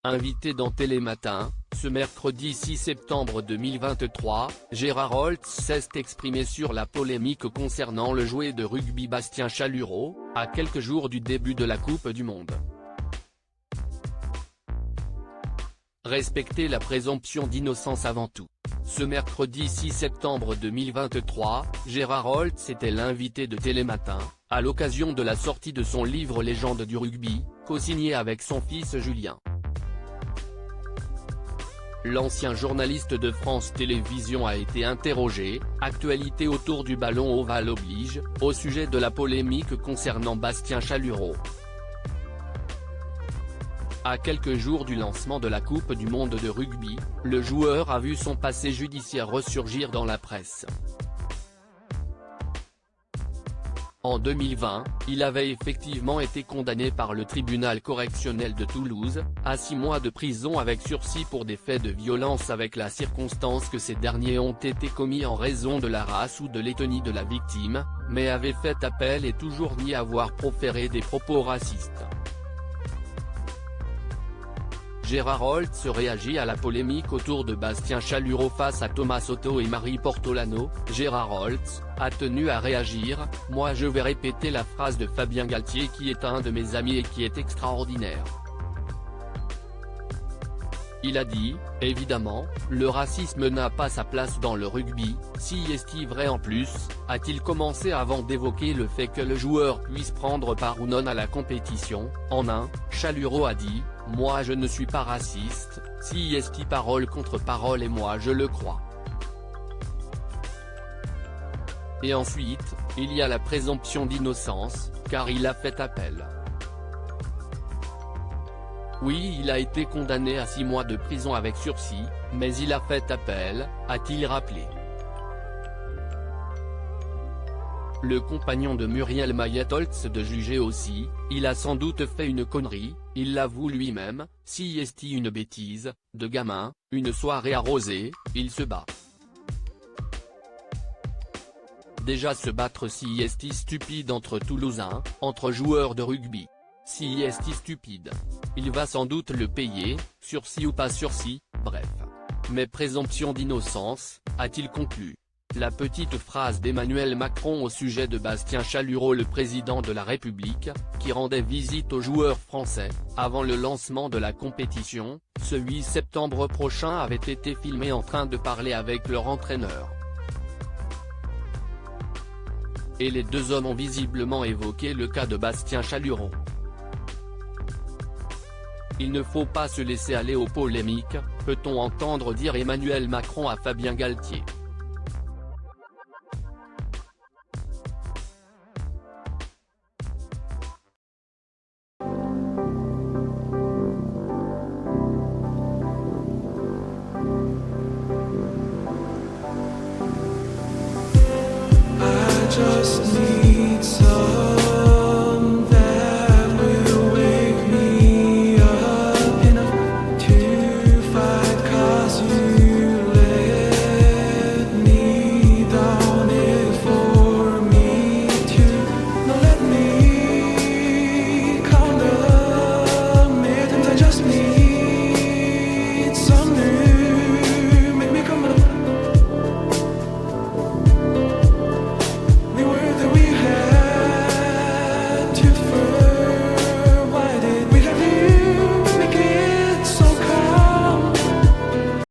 Invité dans Télématin, ce mercredi 6 septembre 2023, Gérard Holtz s'est exprimé sur la polémique concernant le joueur de rugby Bastien Chalureau, à quelques jours du début de la Coupe du Monde. Respecter la présomption d'innocence avant tout. Ce mercredi 6 septembre 2023, Gérard Holtz était l'invité de Télématin, à l'occasion de la sortie de son livre Légende du rugby, co-signé avec son fils Julien. L'ancien journaliste de France Télévisions a été interrogé, actualité autour du ballon ovale oblige, au sujet de la polémique concernant Bastien Chalureau. À quelques jours du lancement de la Coupe du Monde de rugby, le joueur a vu son passé judiciaire ressurgir dans la presse. En 2020, il avait effectivement été condamné par le tribunal correctionnel de Toulouse, à 6 mois de prison avec sursis pour des faits de violence avec la circonstance que ces derniers ont été commis en raison de la race ou de l'ethnie de la victime, mais avait fait appel et toujours nié avoir proféré des propos racistes. Gérard Holtz réagit à la polémique autour de Bastien Chalureau face à Thomas Soto et Marie Portolano. Gérard Holtz a tenu à réagir: « Moi je vais répéter la phrase de Fabien Galtier qui est un de mes amis et qui est extraordinaire. Il a dit, évidemment, le racisme n'a pas sa place dans le rugby, si est-il vrai en plus, a-t-il commencé avant d'évoquer le fait que le joueur puisse prendre part ou non à la compétition. En un, Chalureau a dit, moi je ne suis pas raciste, si est-il parole contre parole et moi je le crois. Et ensuite, il y a la présomption d'innocence, car il a fait appel. Oui, il a été condamné à 6 mois de prison avec sursis, mais il a fait appel, a-t-il rappelé. Le compagnon de Muriel Mayet-Holtz de juger aussi, il a sans doute fait une connerie, il l'avoue lui-même, si est-il une bêtise, de gamin, une soirée arrosée, il se bat. Déjà se battre si est-il stupide entre Toulousains, entre joueurs de rugby. Si est-il stupide. Il va sans doute le payer, sursis ou pas sursis, bref. Mais présomption d'innocence, a-t-il conclu. La petite phrase d'Emmanuel Macron au sujet de Bastien Chalureau, le président de la République, qui rendait visite aux joueurs français, avant le lancement de la compétition, ce 8 septembre prochain avait été filmé en train de parler avec leur entraîneur. Et les deux hommes ont visiblement évoqué le cas de Bastien Chalureau. Il ne faut pas se laisser aller aux polémiques, peut-on entendre dire Emmanuel Macron à Fabien Galtier. I just need